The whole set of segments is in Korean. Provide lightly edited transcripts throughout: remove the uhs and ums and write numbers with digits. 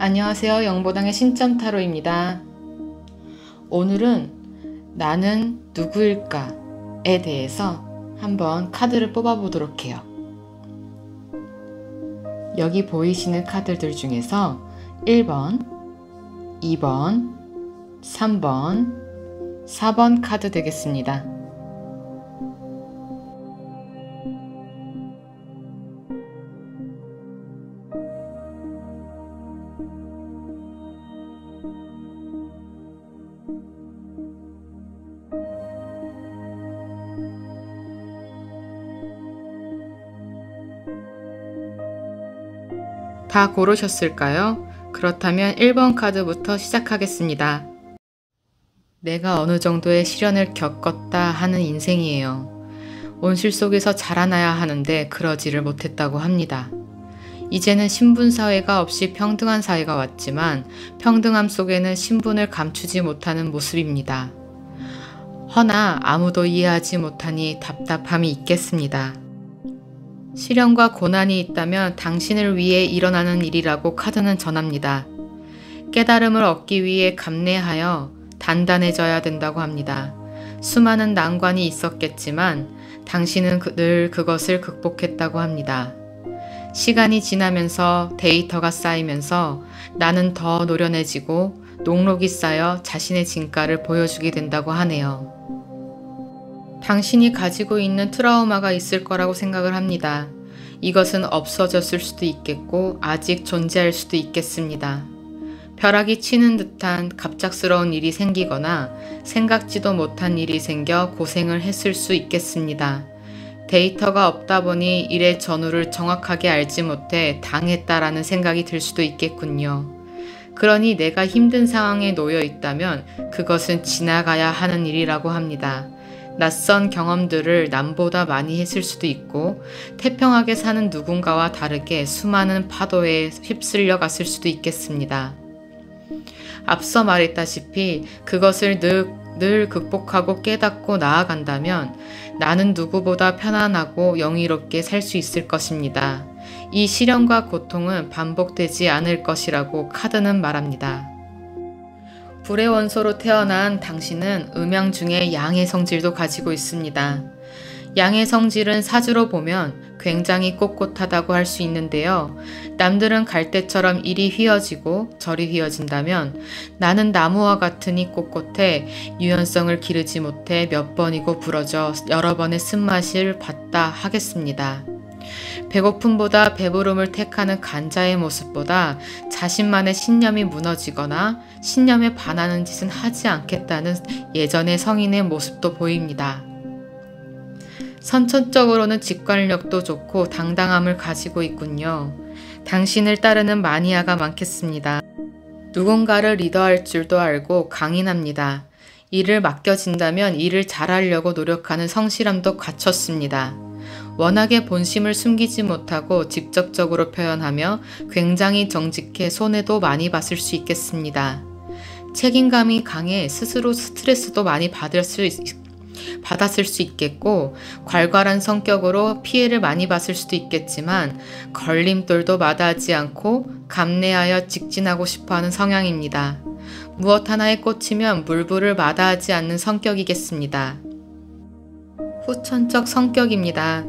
안녕하세요. 영보당의 신점타로입니다. 오늘은 나는 누구일까에 대해서 한번 카드를 뽑아보도록 해요. 여기 보이시는 카드들 중에서 1번, 2번, 3번, 4번 카드 되겠습니다. 다 고르셨을까요? 그렇다면 1번 카드부터 시작하겠습니다. 내가 어느 정도의 시련을 겪었다 하는 인생이에요. 온실 속에서 자라나야 하는데 그러지를 못했다고 합니다. 이제는 신분사회가 없이 평등한 사회가 왔지만 평등함 속에는 신분을 감추지 못하는 모습입니다. 허나 아무도 이해하지 못하니 답답함이 있겠습니다. 시련과 고난이 있다면 당신을 위해 일어나는 일이라고 카드는 전합니다. 깨달음을 얻기 위해 감내하여 단단해져야 된다고 합니다. 수많은 난관이 있었겠지만 당신은 늘 그것을 극복했다고 합니다. 시간이 지나면서 데이터가 쌓이면서 나는 더 노련해지고 녹록이 쌓여 자신의 진가를 보여주게 된다고 하네요. 당신이 가지고 있는 트라우마가 있을 거라고 생각을 합니다. 이것은 없어졌을 수도 있겠고 아직 존재할 수도 있겠습니다. 벼락이 치는 듯한 갑작스러운 일이 생기거나 생각지도 못한 일이 생겨 고생을 했을 수 있겠습니다. 데이터가 없다 보니 일의 전후를 정확하게 알지 못해 당했다라는 생각이 들 수도 있겠군요. 그러니 내가 힘든 상황에 놓여 있다면 그것은 지나가야 하는 일이라고 합니다. 낯선 경험들을 남보다 많이 했을 수도 있고 태평하게 사는 누군가와 다르게 수많은 파도에 휩쓸려 갔을 수도 있겠습니다. 앞서 말했다시피 그것을 늘 극복하고 깨닫고 나아간다면 나는 누구보다 편안하고 영의롭게 살 수 있을 것입니다. 이 시련과 고통은 반복되지 않을 것이라고 카드는 말합니다. 불의 원소로 태어난 당신은 음양 중에 양의 성질도 가지고 있습니다. 양의 성질은 사주로 보면 굉장히 꼿꼿하다고 할 수 있는데요. 남들은 갈대처럼 이리 휘어지고 저리 휘어진다면 나는 나무와 같으니 꼿꼿해 유연성을 기르지 못해 몇 번이고 부러져 여러 번의 쓴맛을 봤다 하겠습니다. 배고픔보다 배부름을 택하는 간자의 모습보다 자신만의 신념이 무너지거나 신념에 반하는 짓은 하지 않겠다는 예전의 성인의 모습도 보입니다. 선천적으로는 직관력도 좋고 당당함을 가지고 있군요. 당신을 따르는 마니아가 많겠습니다. 누군가를 리더할 줄도 알고 강인합니다. 일을 맡겨진다면 일을 잘하려고 노력하는 성실함도 갖췄습니다. 워낙에 본심을 숨기지 못하고 직접적으로 표현하며 굉장히 정직해 손해도 많이 봤을 수 있겠습니다. 책임감이 강해 스스로 스트레스도 많이 받았을 수 있겠고 괄괄한 성격으로 피해를 많이 봤을 수도 있겠지만 걸림돌도 마다하지 않고 감내하여 직진하고 싶어하는 성향입니다. 무엇 하나에 꽂히면 물불을 마다하지 않는 성격이겠습니다. 후천적 성격입니다.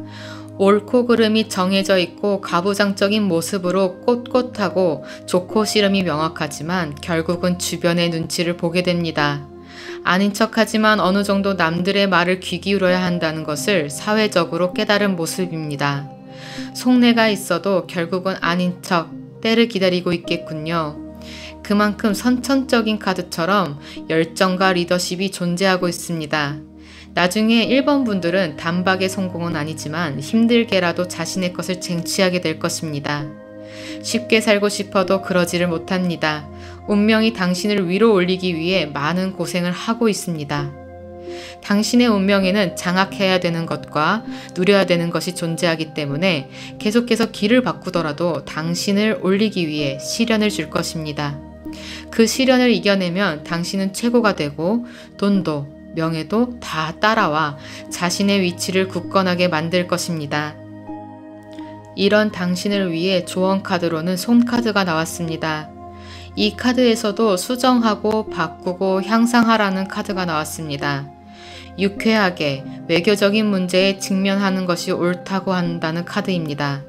옳고 그름이 정해져 있고 가부장적인 모습으로 꼿꼿하고 좋고 싫음이 명확하지만 결국은 주변의 눈치를 보게 됩니다. 아닌 척하지만 어느 정도 남들의 말을 귀 기울여야 한다는 것을 사회적으로 깨달은 모습입니다. 속내가 있어도 결국은 아닌 척 때를 기다리고 있겠군요. 그만큼 선천적인 카드처럼 열정과 리더십이 존재하고 있습니다. 나중에 1번 분들은 단박에 성공은 아니지만 힘들게라도 자신의 것을 쟁취하게 될 것입니다. 쉽게 살고 싶어도 그러지를 못합니다. 운명이 당신을 위로 올리기 위해 많은 고생을 하고 있습니다. 당신의 운명에는 장악해야 되는 것과 누려야 되는 것이 존재하기 때문에 계속해서 길을 바꾸더라도 당신을 올리기 위해 시련을 줄 것입니다. 그 시련을 이겨내면 당신은 최고가 되고 돈도 명예도 다 따라와 자신의 위치를 굳건하게 만들 것입니다. 이런 당신을 위해 조언 카드로는 손카드가 나왔습니다. 이 카드에서도 수정하고 바꾸고 향상하라는 카드가 나왔습니다. 유쾌하게 외교적인 문제에 직면하는 것이 옳다고 한다는 카드입니다.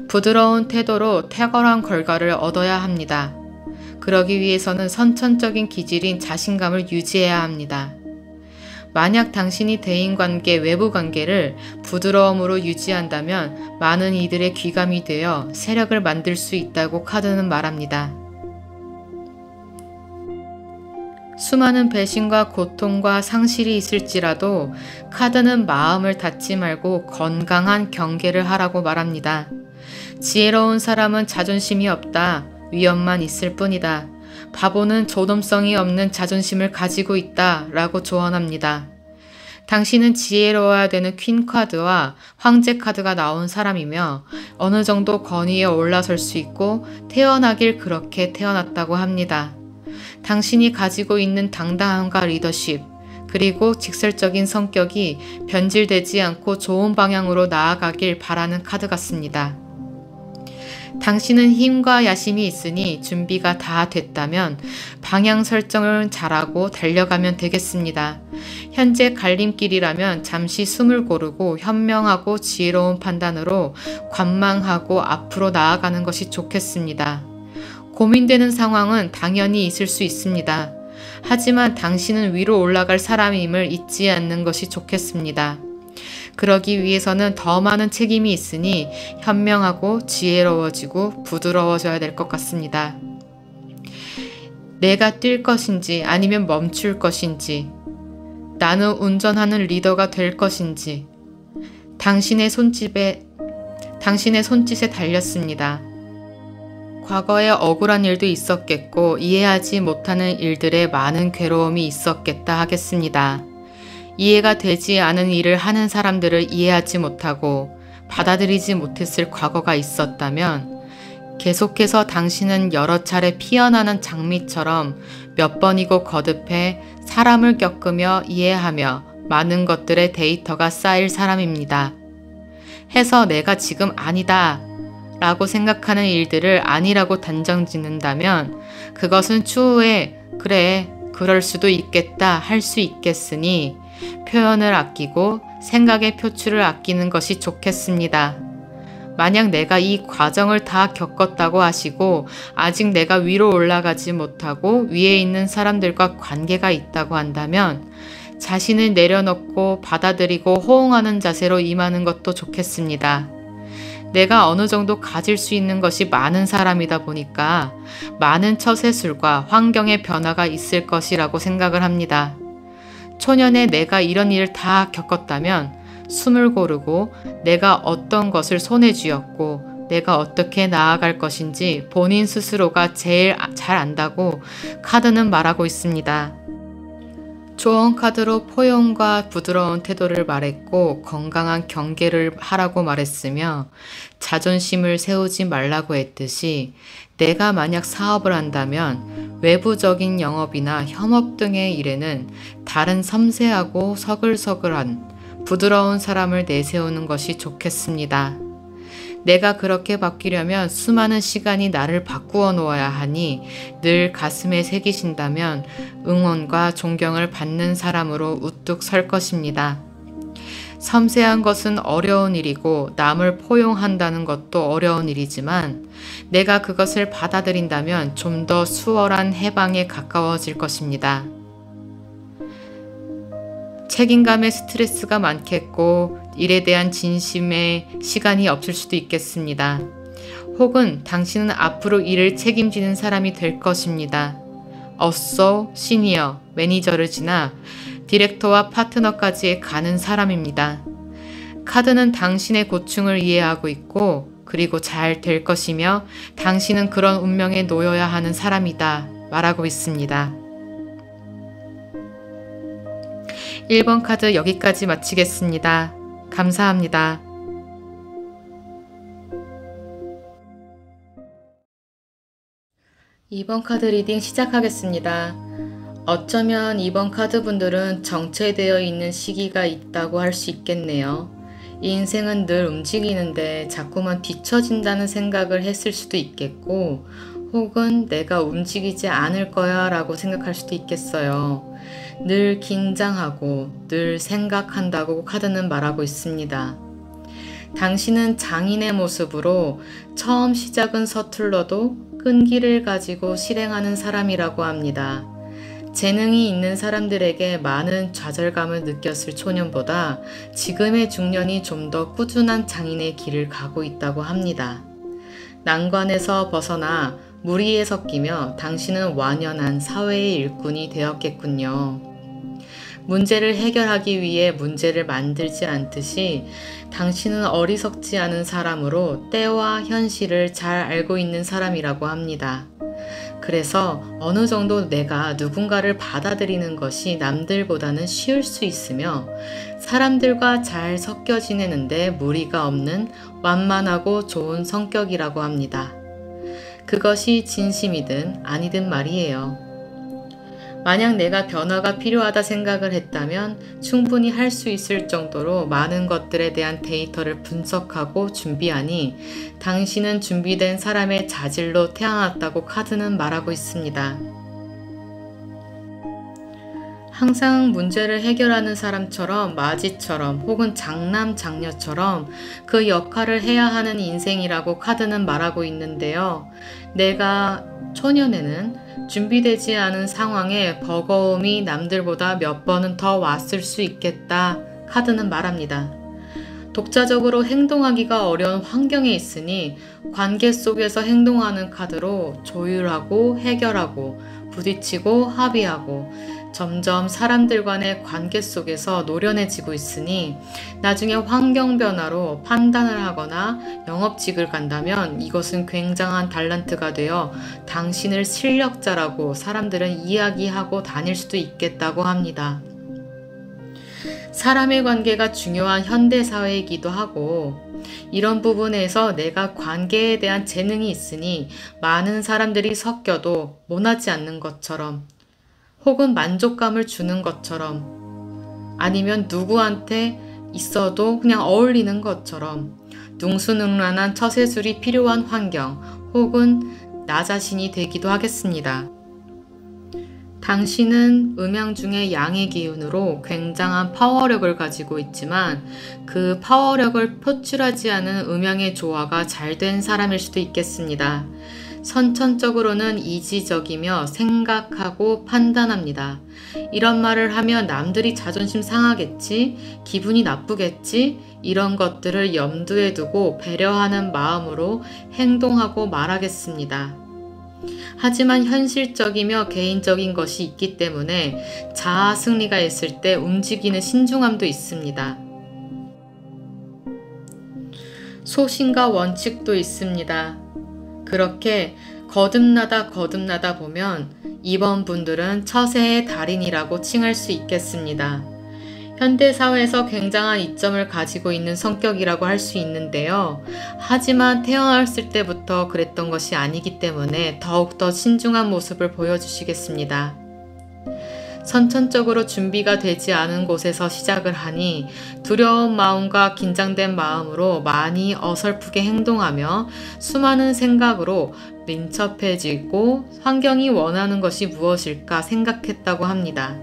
부드러운 태도로 탁월한 결과를 얻어야 합니다. 그러기 위해서는 선천적인 기질인 자신감을 유지해야 합니다. 만약 당신이 대인관계, 외부관계를 부드러움으로 유지한다면 많은 이들의 귀감이 되어 세력을 만들 수 있다고 카드는 말합니다. 수많은 배신과 고통과 상실이 있을지라도 카드는 마음을 닫지 말고 건강한 경계를 하라고 말합니다. 지혜로운 사람은 자존심이 없다. 위험만 있을 뿐이다. 바보는 조dom성이 없는 자존심을 가지고 있다. 라고 조언합니다. 당신은 지혜로워야 되는 퀸 카드와 황제 카드가 나온 사람이며 어느 정도 권위에 올라설 수 있고 태어나길 그렇게 태어났다고 합니다. 당신이 가지고 있는 당당함과 리더십, 그리고 직설적인 성격이 변질되지 않고 좋은 방향으로 나아가길 바라는 카드 같습니다. 당신은 힘과 야심이 있으니 준비가 다 됐다면 방향 설정을 잘하고 달려가면 되겠습니다. 현재 갈림길이라면 잠시 숨을 고르고 현명하고 지혜로운 판단으로 관망하고 앞으로 나아가는 것이 좋겠습니다. 고민되는 상황은 당연히 있을 수 있습니다. 하지만 당신은 위로 올라갈 사람임을 잊지 않는 것이 좋겠습니다. 그러기 위해서는 더 많은 책임이 있으니 현명하고 지혜로워지고 부드러워져야 될 것 같습니다. 내가 뛸 것인지 아니면 멈출 것인지, 나는 운전하는 리더가 될 것인지, 당신의 손짓에 달렸습니다. 과거에 억울한 일도 있었겠고 이해하지 못하는 일들에 많은 괴로움이 있었겠다 하겠습니다. 이해가 되지 않은 일을 하는 사람들을 이해하지 못하고 받아들이지 못했을 과거가 있었다면 계속해서 당신은 여러 차례 피어나는 장미처럼 몇 번이고 거듭해 사람을 겪으며 이해하며 많은 것들의 데이터가 쌓일 사람입니다. 해서 내가 지금 아니다 라고 생각하는 일들을 아니라고 단정 짓는다면 그것은 추후에 그래, 그럴 수도 있겠다 할 수 있겠으니 표현을 아끼고 생각의 표출을 아끼는 것이 좋겠습니다. 만약 내가 이 과정을 다 겪었다고 하시고 아직 내가 위로 올라가지 못하고 위에 있는 사람들과 관계가 있다고 한다면 자신을 내려놓고 받아들이고 호응하는 자세로 임하는 것도 좋겠습니다. 내가 어느 정도 가질 수 있는 것이 많은 사람이다 보니까 많은 처세술과 환경의 변화가 있을 것이라고 생각을 합니다. 초년에 내가 이런 일을 다 겪었다면 숨을 고르고 내가 어떤 것을 손에 쥐었고 내가 어떻게 나아갈 것인지 본인 스스로가 제일 잘 안다고 카드는 말하고 있습니다. 조언 카드로 포용과 부드러운 태도를 말했고 건강한 경계를 하라고 말했으며 자존심을 세우지 말라고 했듯이 내가 만약 사업을 한다면 외부적인 영업이나 협업 등의 일에는 다른 섬세하고 서글서글한 부드러운 사람을 내세우는 것이 좋겠습니다. 내가 그렇게 바뀌려면 수많은 시간이 나를 바꾸어 놓아야 하니 늘 가슴에 새기신다면 응원과 존경을 받는 사람으로 우뚝 설 것입니다. 섬세한 것은 어려운 일이고 남을 포용한다는 것도 어려운 일이지만 내가 그것을 받아들인다면 좀 더 수월한 해방에 가까워질 것입니다. 책임감에 스트레스가 많겠고 일에 대한 진심에 시간이 없을 수도 있겠습니다. 혹은 당신은 앞으로 일을 책임지는 사람이 될 것입니다. 어쏘, 시니어, 매니저를 지나 디렉터와 파트너까지 가는 사람입니다. 카드는 당신의 고충을 이해하고 있고 그리고 잘 될 것이며 당신은 그런 운명에 놓여야 하는 사람이다 말하고 있습니다. 1번 카드 여기까지 마치겠습니다. 감사합니다. 2번 카드 리딩 시작하겠습니다. 어쩌면 2번 카드 분들은 정체되어 있는 시기가 있다고 할 수 있겠네요. 인생은 늘 움직이는데 자꾸만 뒤처진다는 생각을 했을 수도 있겠고 혹은 내가 움직이지 않을 거야 라고 생각할 수도 있겠어요. 늘 긴장하고 늘 생각한다고 카드는 말하고 있습니다. 당신은 장인의 모습으로 처음 시작은 서툴러도 끈기를 가지고 실행하는 사람이라고 합니다. 재능이 있는 사람들에게 많은 좌절감을 느꼈을 초년보다 지금의 중년이 좀 더 꾸준한 장인의 길을 가고 있다고 합니다. 난관에서 벗어나 무리에 섞이며 당신은 완연한 사회의 일꾼이 되었겠군요. 문제를 해결하기 위해 문제를 만들지 않듯이 당신은 어리석지 않은 사람으로 때와 현실을 잘 알고 있는 사람이라고 합니다. 그래서 어느 정도 내가 누군가를 받아들이는 것이 남들보다는 쉬울 수 있으며 사람들과 잘 섞여 지내는데 무리가 없는 완만하고 좋은 성격이라고 합니다. 그것이 진심이든 아니든 말이에요. 만약 내가 변화가 필요하다 생각을 했다면 충분히 할 수 있을 정도로 많은 것들에 대한 데이터를 분석하고 준비하니 당신은 준비된 사람의 자질로 태어났다고 카드는 말하고 있습니다. 항상 문제를 해결하는 사람처럼 마지처럼 혹은 장남 장녀처럼 그 역할을 해야 하는 인생이라고 카드는 말하고 있는데요. 내가 초년에는 준비되지 않은 상황에 버거움이 남들보다 몇 번은 더 왔을 수 있겠다 카드는 말합니다. 독자적으로 행동하기가 어려운 환경에 있으니 관계 속에서 행동하는 카드로 조율하고 해결하고 부딪히고 합의하고 점점 사람들 간의 관계 속에서 노련해지고 있으니 나중에 환경 변화로 판단을 하거나 영업직을 간다면 이것은 굉장한 달란트가 되어 당신을 실력자라고 사람들은 이야기하고 다닐 수도 있겠다고 합니다. 사람의 관계가 중요한 현대사회이기도 하고 이런 부분에서 내가 관계에 대한 재능이 있으니 많은 사람들이 섞여도 모나지 않는 것처럼 혹은 만족감을 주는 것처럼 아니면 누구한테 있어도 그냥 어울리는 것처럼 능수능란한 처세술이 필요한 환경 혹은 나 자신이 되기도 하겠습니다. 당신은 음양 중에 양의 기운으로 굉장한 파워력을 가지고 있지만 그 파워력을 표출하지 않은 음양의 조화가 잘 된 사람일 수도 있겠습니다. 선천적으로는 이지적이며 생각하고 판단합니다. 이런 말을 하면 남들이 자존심 상하겠지, 기분이 나쁘겠지, 이런 것들을 염두에 두고 배려하는 마음으로 행동하고 말하겠습니다. 하지만 현실적이며 개인적인 것이 있기 때문에 자아 승리가 있을 때 움직이는 신중함도 있습니다. 소신과 원칙도 있습니다. 그렇게 거듭나다 보면 이번 분들은 처세의 달인이라고 칭할 수 있겠습니다. 현대사회에서 굉장한 이점을 가지고 있는 성격이라고 할 수 있는데요. 하지만 태어났을 때부터 그랬던 것이 아니기 때문에 더욱더 신중한 모습을 보여주시겠습니다. 선천적으로 준비가 되지 않은 곳에서 시작을 하니 두려운 마음과 긴장된 마음으로 많이 어설프게 행동하며 수많은 생각으로 민첩해지고 환경이 원하는 것이 무엇일까 생각했다고 합니다.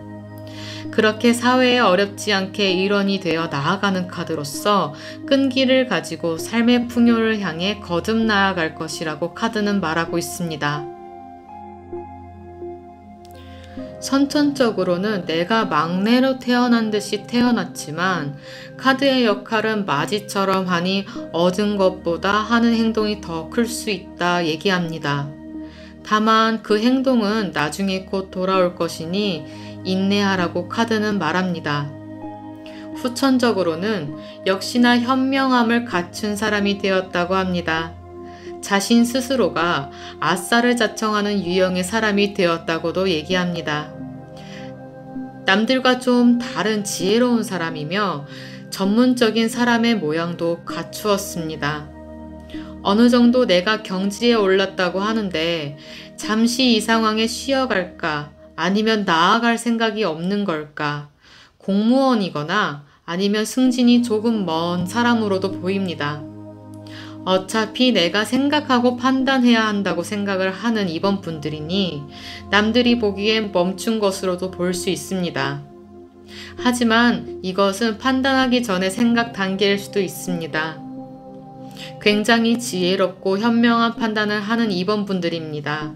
그렇게 사회에 어렵지 않게 일원이 되어 나아가는 카드로서 끈기를 가지고 삶의 풍요를 향해 거듭 나아갈 것이라고 카드는 말하고 있습니다. 선천적으로는 내가 막내로 태어난 듯이 태어났지만 카드의 역할은 마지처럼 하니 얻은 것보다 하는 행동이 더 클 수 있다 얘기합니다. 다만 그 행동은 나중에 곧 돌아올 것이니 인내하라고 카드는 말합니다. 후천적으로는 역시나 현명함을 갖춘 사람이 되었다고 합니다. 자신 스스로가 아싸를 자청하는 유형의 사람이 되었다고도 얘기합니다. 남들과 좀 다른 지혜로운 사람이며 전문적인 사람의 모양도 갖추었습니다. 어느 정도 내가 경지에 올랐다고 하는데 잠시 이 상황에 쉬어갈까 아니면 나아갈 생각이 없는 걸까? 공무원이거나 아니면 승진이 조금 먼 사람으로도 보입니다. 어차피 내가 생각하고 판단해야 한다고 생각을 하는 이번 분들이니 남들이 보기엔 멈춘 것으로도 볼 수 있습니다. 하지만 이것은 판단하기 전에 생각 단계일 수도 있습니다. 굉장히 지혜롭고 현명한 판단을 하는 이번 분들입니다.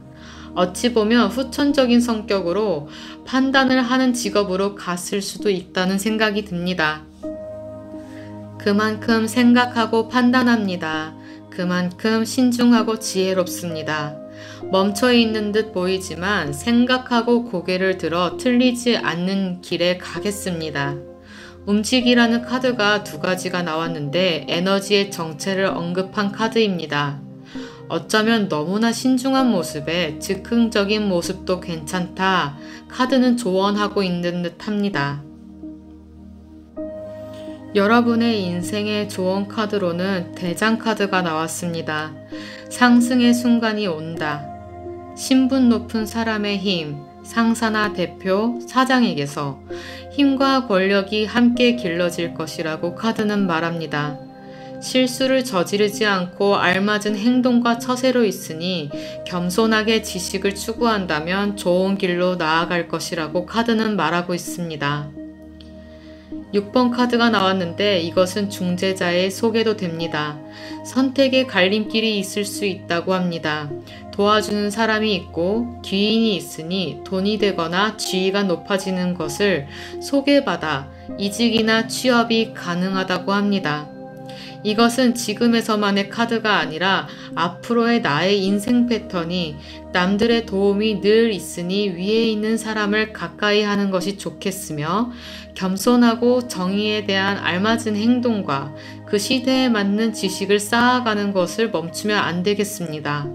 어찌 보면 후천적인 성격으로 판단을 하는 직업으로 갔을 수도 있다는 생각이 듭니다. 그만큼 생각하고 판단합니다. 그만큼 신중하고 지혜롭습니다. 멈춰 있는 듯 보이지만 생각하고 고개를 들어 틀리지 않는 길에 가겠습니다. 움직이라는 카드가 두 가지가 나왔는데 에너지의 정체를 언급한 카드입니다. 어쩌면 너무나 신중한 모습에 즉흥적인 모습도 괜찮다. 카드는 조언하고 있는 듯 합니다. 여러분의 인생의 조언 카드로는 대장 카드가 나왔습니다. 상승의 순간이 온다. 신분 높은 사람의 힘, 상사나 대표, 사장에게서 힘과 권력이 함께 길러질 것이라고 카드는 말합니다. 실수를 저지르지 않고 알맞은 행동과 처세로 있으니 겸손하게 지식을 추구한다면 좋은 길로 나아갈 것이라고 카드는 말하고 있습니다. 6번 카드가 나왔는데 이것은 중재자의 소개도 됩니다. 선택의 갈림길이 있을 수 있다고 합니다. 도와주는 사람이 있고 귀인이 있으니 돈이 되거나 지위가 높아지는 것을 소개받아 이직이나 취업이 가능하다고 합니다. 이것은 지금에서만의 카드가 아니라 앞으로의 나의 인생 패턴이 남들의 도움이 늘 있으니 위에 있는 사람을 가까이 하는 것이 좋겠으며 겸손하고 정의에 대한 알맞은 행동과 그 시대에 맞는 지식을 쌓아가는 것을 멈추면 안 되겠습니다.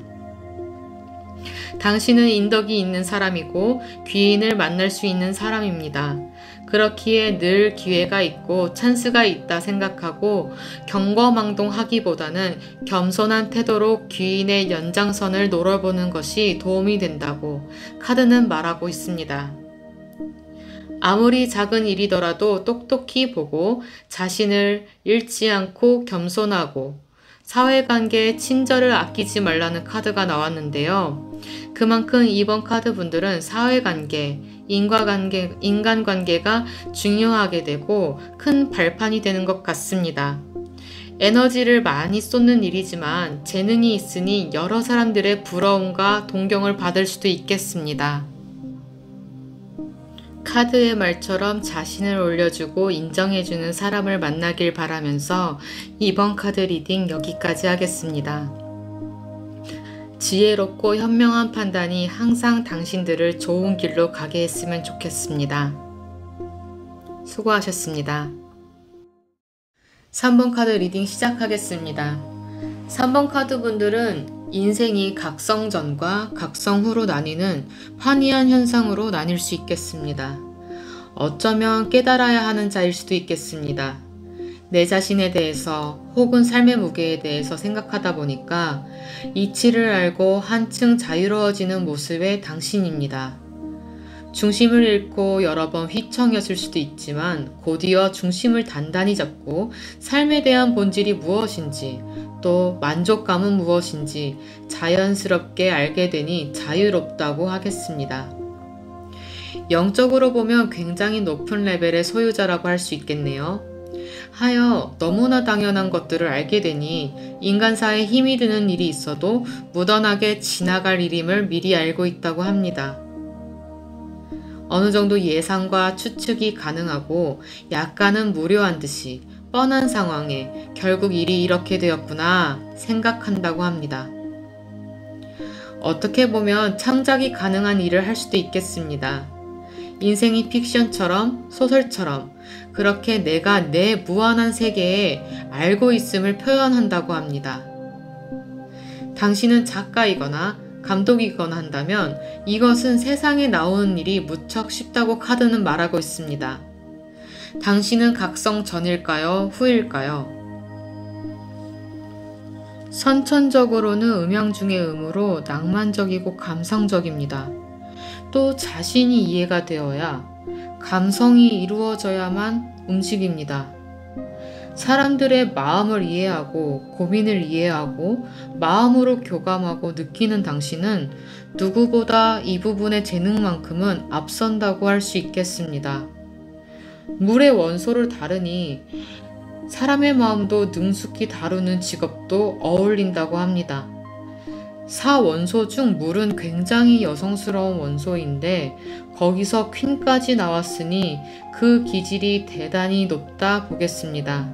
당신은 인덕이 있는 사람이고 귀인을 만날 수 있는 사람입니다. 그렇기에 늘 기회가 있고 찬스가 있다 생각하고 경거망동하기보다는 겸손한 태도로 귀인의 연장선을 노려보는 것이 도움이 된다고 카드는 말하고 있습니다. 아무리 작은 일이더라도 똑똑히 보고 자신을 잃지 않고 겸손하고 사회관계의 친절을 아끼지 말라는 카드가 나왔는데요. 그만큼 이번 카드 분들은 사회관계, 인간관계가 중요하게 되고 큰 발판이 되는 것 같습니다. 에너지를 많이 쏟는 일이지만 재능이 있으니 여러 사람들의 부러움과 동경을 받을 수도 있겠습니다. 카드의 말처럼 자신을 올려주고 인정해주는 사람을 만나길 바라면서 이번 카드 리딩 여기까지 하겠습니다. 지혜롭고 현명한 판단이 항상 당신들을 좋은 길로 가게 했으면 좋겠습니다. 수고하셨습니다. 3번 카드 리딩 시작하겠습니다. 3번 카드 분들은 인생이 각성전과 각성후로 나뉘는 환희한 현상으로 나뉠 수 있겠습니다. 어쩌면 깨달아야 하는 자일 수도 있겠습니다. 내 자신에 대해서 혹은 삶의 무게에 대해서 생각하다 보니까 이치를 알고 한층 자유로워지는 모습의 당신입니다. 중심을 잃고 여러 번 휘청여질 수도 있지만 곧이어 중심을 단단히 잡고 삶에 대한 본질이 무엇인지 또 만족감은 무엇인지 자연스럽게 알게 되니 자유롭다고 하겠습니다. 영적으로 보면 굉장히 높은 레벨의 소유자라고 할 수 있겠네요. 하여 너무나 당연한 것들을 알게 되니 인간사에 힘이 드는 일이 있어도 무던하게 지나갈 일임을 미리 알고 있다고 합니다. 어느 정도 예상과 추측이 가능하고 약간은 무료한 듯이 뻔한 상황에 결국 일이 이렇게 되었구나 생각한다고 합니다. 어떻게 보면 창작이 가능한 일을 할 수도 있겠습니다. 인생이 픽션처럼 소설처럼 그렇게 내가 내 무한한 세계에 알고 있음을 표현한다고 합니다. 당신은 작가이거나 감독이거나 한다면 이것은 세상에 나오는 일이 무척 쉽다고 카드는 말하고 있습니다. 당신은 각성 전일까요? 후일까요? 선천적으로는 음양 중의 음으로 낭만적이고 감성적입니다. 또 자신이 이해가 되어야 감성이 이루어져야만 움직입니다. 사람들의 마음을 이해하고 고민을 이해하고 마음으로 교감하고 느끼는 당신은 누구보다 이 부분의 재능만큼은 앞선다고 할 수 있겠습니다. 물의 원소를 다루니 사람의 마음도 능숙히 다루는 직업도 어울린다고 합니다. 사원소 중 물은 굉장히 여성스러운 원소인데 거기서 퀸까지 나왔으니 그 기질이 대단히 높다 보겠습니다.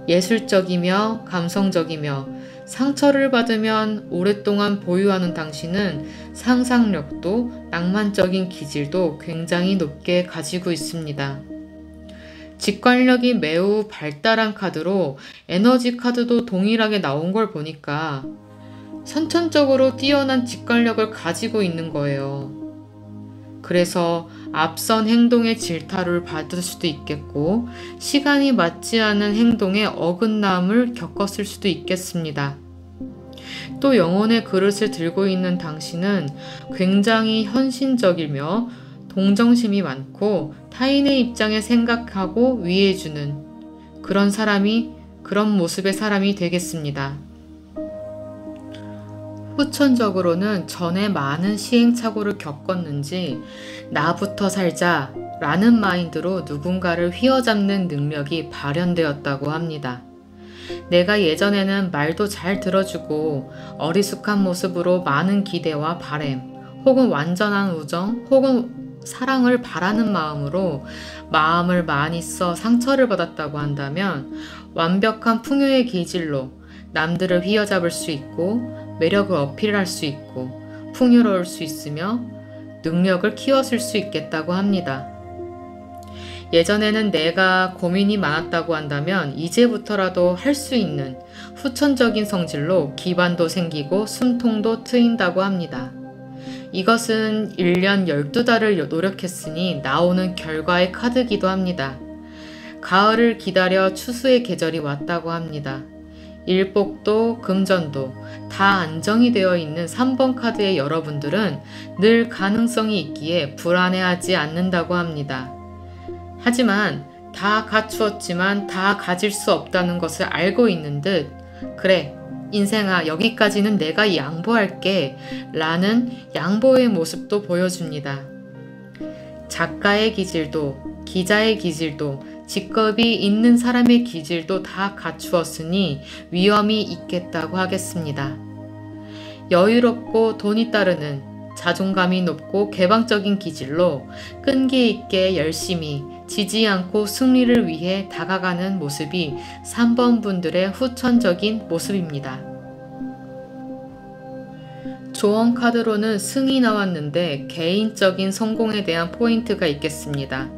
예술적이며 감성적이며 상처를 받으면 오랫동안 보유하는 당신은 상상력도 낭만적인 기질도 굉장히 높게 가지고 있습니다. 직관력이 매우 발달한 카드로 에너지 카드도 동일하게 나온 걸 보니까 선천적으로 뛰어난 직관력을 가지고 있는 거예요. 그래서 앞선 행동의 질타를 받을 수도 있겠고 시간이 맞지 않은 행동에 어긋남을 겪었을 수도 있겠습니다. 또 영혼의 그릇을 들고 있는 당신은 굉장히 헌신적이며 동정심이 많고 타인의 입장에 생각하고 위해주는 그런 모습의 사람이 되겠습니다. 후천적으로는 전에 많은 시행착오를 겪었는지 나부터 살자 라는 마인드로 누군가를 휘어잡는 능력이 발현되었다고 합니다. 내가 예전에는 말도 잘 들어주고 어리숙한 모습으로 많은 기대와 바램 혹은 완전한 우정 혹은 사랑을 바라는 마음으로 마음을 많이 써 상처를 받았다고 한다면 완벽한 풍요의 기질로 남들을 휘어잡을 수 있고 매력을 어필할 수 있고 풍요로울 수 있으며 능력을 키웠을 수 있겠다고 합니다. 예전에는 내가 고민이 많았다고 한다면 이제부터라도 할 수 있는 후천적인 성질로 기반도 생기고 숨통도 트인다고 합니다. 이것은 1년 12달을 노력했으니 나오는 결과의 카드기도 합니다. 가을을 기다려 추수의 계절이 왔다고 합니다. 일복도 금전도 다 안정이 되어 있는 3번 카드의 여러분들은 늘 가능성이 있기에 불안해하지 않는다고 합니다. 하지만 다 갖추었지만 다 가질 수 없다는 것을 알고 있는 듯 그래 인생아 여기까지는 내가 양보할게 라는 양보의 모습도 보여줍니다. 작가의 기질도 기자의 기질도 직업이 있는 사람의 기질도 다 갖추었으니 위험이 있겠다고 하겠습니다. 여유롭고 돈이 따르는 자존감이 높고 개방적인 기질로 끈기 있게 열심히 지지 않고 승리를 위해 다가가는 모습이 3번 분들의 후천적인 모습입니다. 조언 카드로는 승이 나왔는데 개인적인 성공에 대한 포인트가 있겠습니다.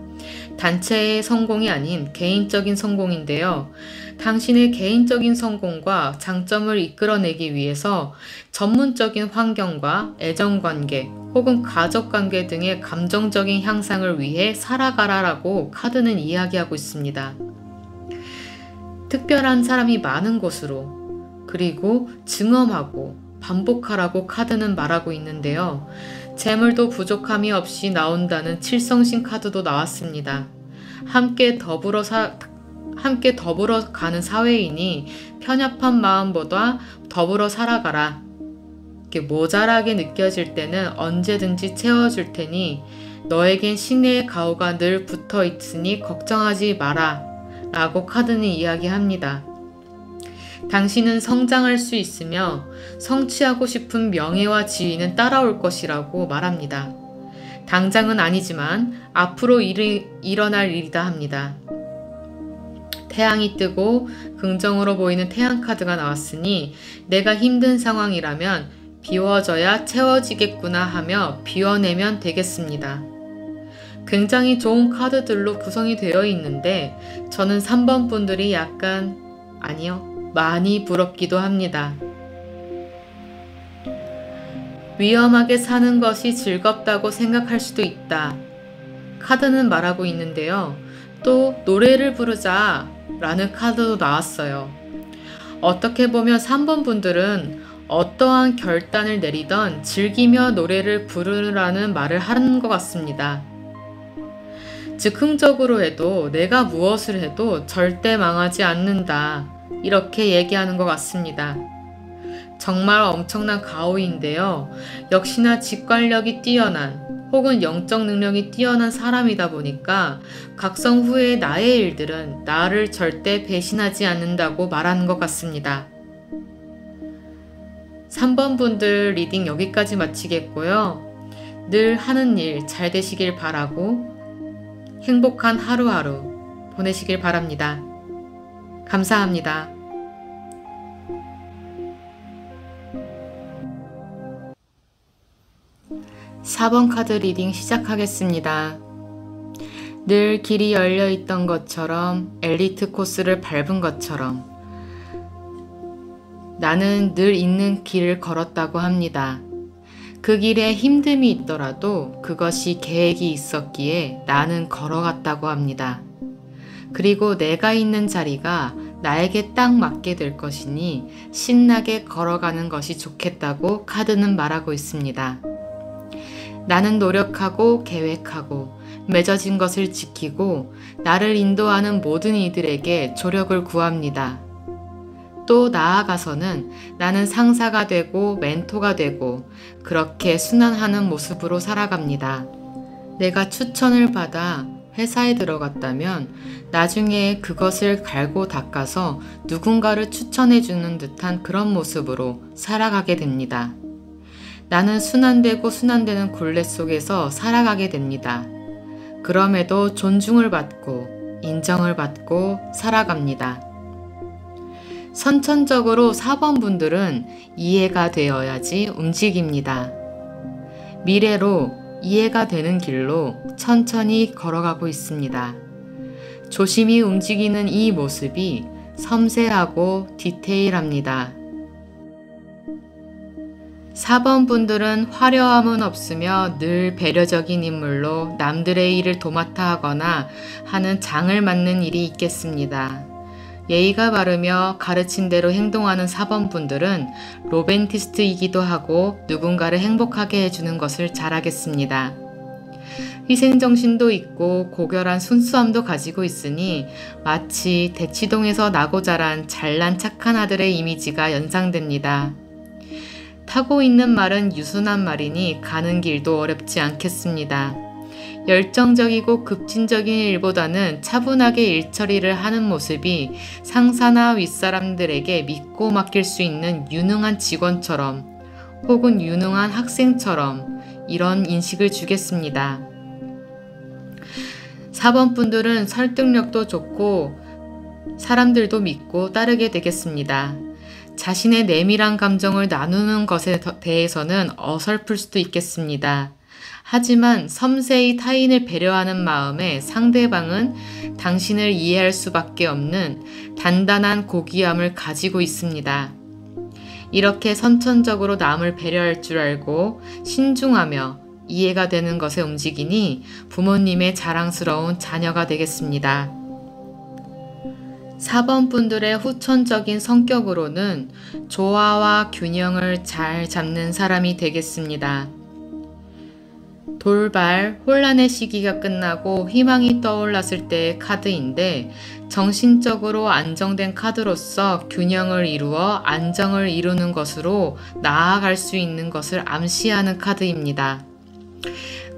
단체의 성공이 아닌 개인적인 성공인데요. 당신의 개인적인 성공과 장점을 이끌어내기 위해서 전문적인 환경과 애정관계 혹은 가족관계 등의 감정적인 향상을 위해 살아가라라고 카드는 이야기하고 있습니다. 특별한 사람이 많은 곳으로 그리고 증엄하고 반복하라고 카드는 말하고 있는데요. 재물도 부족함이 없이 나온다는 칠성신 카드도 나왔습니다. 함께 더불어 가는 사회이니 편협한 마음보다 더불어 살아가라. 모자라게 느껴질 때는 언제든지 채워줄 테니 너에겐 신의 가호가 늘 붙어 있으니 걱정하지 마라 라고 카드는 이야기합니다. 당신은 성장할 수 있으며 성취하고 싶은 명예와 지위는 따라올 것이라고 말합니다. 당장은 아니지만 앞으로 일어날 일이다 합니다. 태양이 뜨고 긍정으로 보이는 태양 카드가 나왔으니 내가 힘든 상황이라면 비워져야 채워지겠구나 하며 비워내면 되겠습니다. 굉장히 좋은 카드들로 구성이 되어 있는데 저는 3번 분들이 많이 부럽기도 합니다. 위험하게 사는 것이 즐겁다고 생각할 수도 있다. 카드는 말하고 있는데요. 또 노래를 부르자 라는 카드도 나왔어요. 어떻게 보면 3번 분들은 어떠한 결단을 내리던 즐기며 노래를 부르라는 말을 하는 것 같습니다. 즉흥적으로 해도 내가 무엇을 해도 절대 망하지 않는다. 이렇게 얘기하는 것 같습니다. 정말 엄청난 가오인데요. 역시나 직관력이 뛰어난 혹은 영적 능력이 뛰어난 사람이다 보니까 각성 후의 나의 일들은 나를 절대 배신하지 않는다고 말하는 것 같습니다. 3번 분들 리딩 여기까지 마치겠고요. 늘 하는 일 잘 되시길 바라고 행복한 하루하루 보내시길 바랍니다. 감사합니다. 4번 카드 리딩 시작하겠습니다. 늘 길이 열려 있던 것처럼 엘리트 코스를 밟은 것처럼 나는 늘 있는 길을 걸었다고 합니다. 그 길에 힘듦이 있더라도 그것이 계획이 있었기에 나는 걸어갔다고 합니다. 그리고 내가 있는 자리가 나에게 딱 맞게 될 것이니 신나게 걸어가는 것이 좋겠다고 카드는 말하고 있습니다. 나는 노력하고 계획하고 맺어진 것을 지키고 나를 인도하는 모든 이들에게 조력을 구합니다. 또 나아가서는 나는 상사가 되고 멘토가 되고 그렇게 순환하는 모습으로 살아갑니다. 내가 추천을 받아 회사에 들어갔다면 나중에 그것을 갈고 닦아서 누군가를 추천해주는 듯한 그런 모습으로 살아가게 됩니다. 나는 순환되고 순환되는 굴레 속에서 살아가게 됩니다. 그럼에도 존중을 받고 인정을 받고 살아갑니다. 선천적으로 4번 분들은 이해가 되어야지 움직입니다. 미래로 이해가 되는 길로 천천히 걸어가고 있습니다. 조심히 움직이는 이 모습이 섬세하고 디테일합니다. 4번 분들은 화려함은 없으며 늘 배려적인 인물로 남들의 일을 도맡아 하거나 하는 장을 맡는 일이 있겠습니다. 예의가 바르며 가르친 대로 행동하는 4번 분들은 로맨티스트이기도 하고 누군가를 행복하게 해주는 것을 잘하겠습니다. 희생정신도 있고 고결한 순수함도 가지고 있으니 마치 대치동에서 나고 자란 잘난 착한 아들의 이미지가 연상됩니다. 타고 있는 말은 유순한 말이니 가는 길도 어렵지 않겠습니다. 열정적이고 급진적인 일보다는 차분하게 일처리를 하는 모습이 상사나 윗사람들에게 믿고 맡길 수 있는 유능한 직원처럼 혹은 유능한 학생처럼 이런 인식을 주겠습니다. 4번 분들은 설득력도 좋고 사람들도 믿고 따르게 되겠습니다. 자신의 내밀한 감정을 나누는 것에 대해서는 어설플 수도 있겠습니다. 하지만 섬세히 타인을 배려하는 마음에 상대방은 당신을 이해할 수밖에 없는 단단한 고귀함을 가지고 있습니다. 이렇게 선천적으로 남을 배려할 줄 알고 신중하며 이해가 되는 것에 움직이니 부모님의 자랑스러운 자녀가 되겠습니다. 4번 분들의 후천적인 성격으로는 조화와 균형을 잘 잡는 사람이 되겠습니다. 돌발, 혼란의 시기가 끝나고 희망이 떠올랐을 때의 카드인데 정신적으로 안정된 카드로서 균형을 이루어 안정을 이루는 것으로 나아갈 수 있는 것을 암시하는 카드입니다.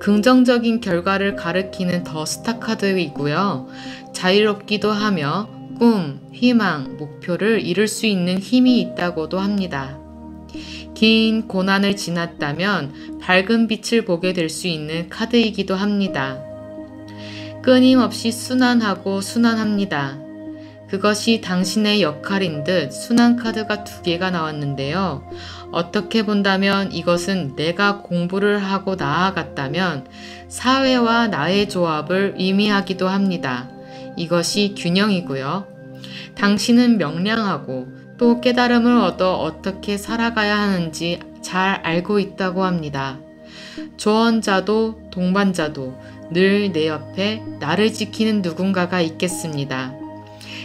긍정적인 결과를 가리키는 더 스타 카드이고요. 자유롭기도 하며 꿈, 희망, 목표를 이룰 수 있는 힘이 있다고도 합니다. 긴 고난을 지났다면 밝은 빛을 보게 될 수 있는 카드이기도 합니다. 끊임없이 순환하고 순환합니다. 그것이 당신의 역할인 듯 순환 카드가 2개가 나왔는데요. 어떻게 본다면 이것은 내가 공부를 하고 나아갔다면 사회와 나의 조합을 의미하기도 합니다. 이것이 균형이고요. 당신은 명량하고 또 깨달음을 얻어 어떻게 살아가야 하는지 잘 알고 있다고 합니다. 조언자도 동반자도 늘 내 옆에 나를 지키는 누군가가 있겠습니다.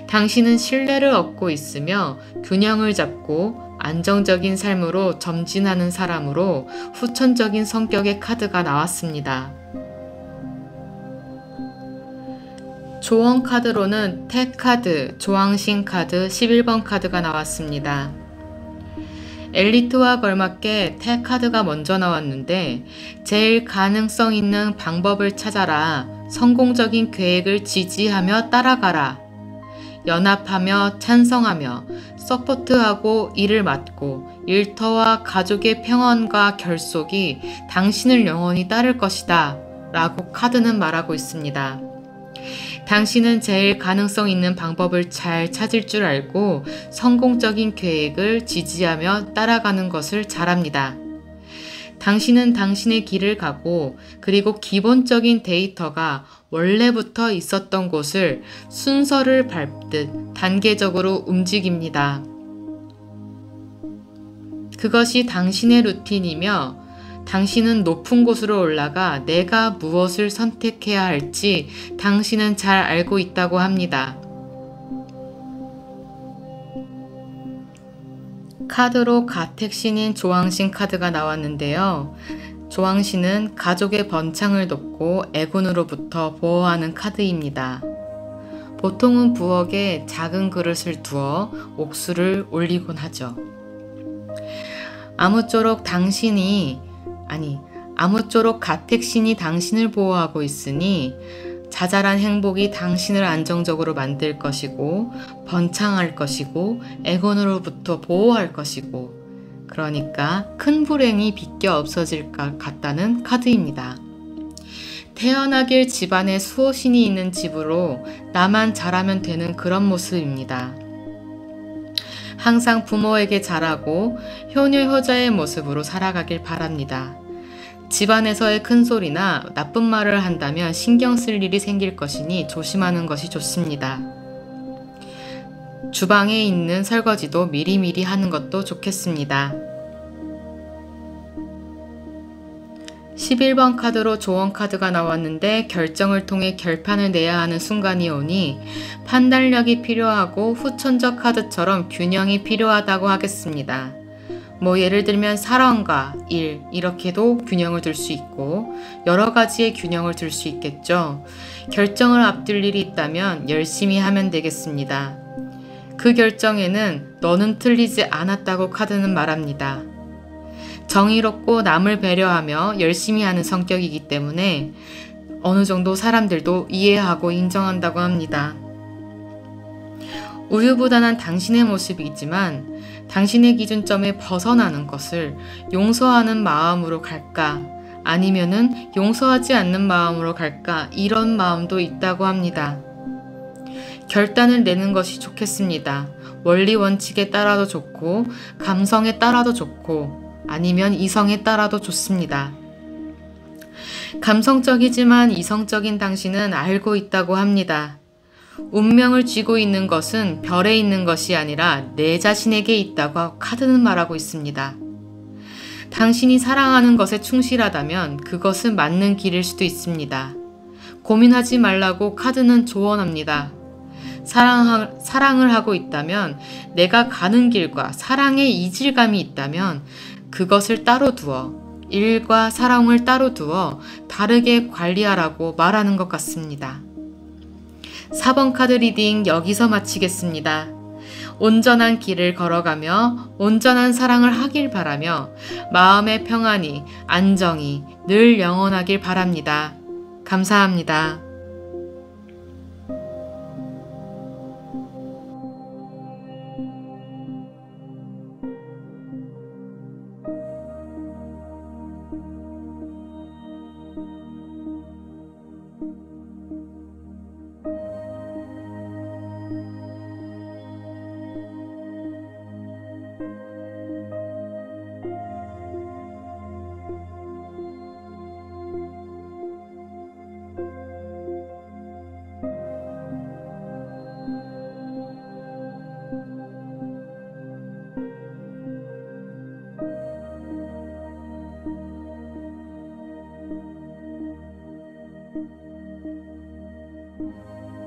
당신은 신뢰를 얻고 있으며 균형을 잡고 안정적인 삶으로 점진하는 사람으로 후천적인 성격의 카드가 나왔습니다. 조언 카드로는 택카드, 조앙신 카드, 11번 카드가 나왔습니다. 엘리트와 걸맞게 택카드가 먼저 나왔는데 제일 가능성 있는 방법을 찾아라. 성공적인 계획을 지지하며 따라가라. 연합하며 찬성하며 서포트하고 일을 맡고 일터와 가족의 평안과 결속이 당신을 영원히 따를 것이다. 라고 카드는 말하고 있습니다. 당신은 제일 가능성 있는 방법을 잘 찾을 줄 알고 성공적인 계획을 지지하며 따라가는 것을 잘합니다. 당신은 당신의 길을 가고 그리고 기본적인 데이터가 원래부터 있었던 곳을 순서를 밟듯 단계적으로 움직입니다. 그것이 당신의 루틴이며 당신은 높은 곳으로 올라가 내가 무엇을 선택해야 할지 당신은 잘 알고 있다고 합니다. 카드로 가택신인 조앙신 카드가 나왔는데요. 조앙신은 가족의 번창을 돕고 애군으로부터 보호하는 카드입니다. 보통은 부엌에 작은 그릇을 두어 옥수를 올리곤 하죠. 아무쪼록 가택신이 당신을 보호하고 있으니 자잘한 행복이 당신을 안정적으로 만들 것이고 번창할 것이고 애건으로부터 보호할 것이고 그러니까 큰 불행이 비껴 없어질 것 같다는 카드입니다. 태어나길 집안에 수호신이 있는 집으로 나만 잘하면 되는 그런 모습입니다. 항상 부모에게 잘하고 효녀효자의 모습으로 살아가길 바랍니다. 집안에서의 큰 소리나 나쁜 말을 한다면 신경 쓸 일이 생길 것이니 조심하는 것이 좋습니다. 주방에 있는 설거지도 미리미리 하는 것도 좋겠습니다. 11번 카드로 조언 카드가 나왔는데 결정을 통해 결판을 내야 하는 순간이 오니 판단력이 필요하고 후천적 카드처럼 균형이 필요하다고 하겠습니다. 예를 들면 사랑과 일 이렇게도 균형을 둘 수 있고 여러 가지의 균형을 둘 수 있겠죠. 결정을 앞둘 일이 있다면 열심히 하면 되겠습니다. 그 결정에는 너는 틀리지 않았다고 카드는 말합니다. 정의롭고 남을 배려하며 열심히 하는 성격이기 때문에 어느 정도 사람들도 이해하고 인정한다고 합니다. 우유부단한 당신의 모습이지만 당신의 기준점에 벗어나는 것을 용서하는 마음으로 갈까 아니면은 용서하지 않는 마음으로 갈까 이런 마음도 있다고 합니다. 결단을 내는 것이 좋겠습니다. 원리 원칙에 따라도 좋고 감성에 따라도 좋고 아니면 이성에 따라도 좋습니다. 감성적이지만 이성적인 당신은 알고 있다고 합니다. 운명을 쥐고 있는 것은 별에 있는 것이 아니라 내 자신에게 있다고 카드는 말하고 있습니다. 당신이 사랑하는 것에 충실하다면 그것은 맞는 길일 수도 있습니다. 고민하지 말라고 카드는 조언합니다. 사랑을 하고 있다면 내가 가는 길과 사랑의 이질감이 있다면 그것을 따로 두어 일과 사랑을 따로 두어 다르게 관리하라고 말하는 것 같습니다. 4번 카드 리딩 여기서 마치겠습니다. 온전한 길을 걸어가며 온전한 사랑을 하길 바라며 마음의 평안이, 안정이 늘 영원하길 바랍니다. 감사합니다.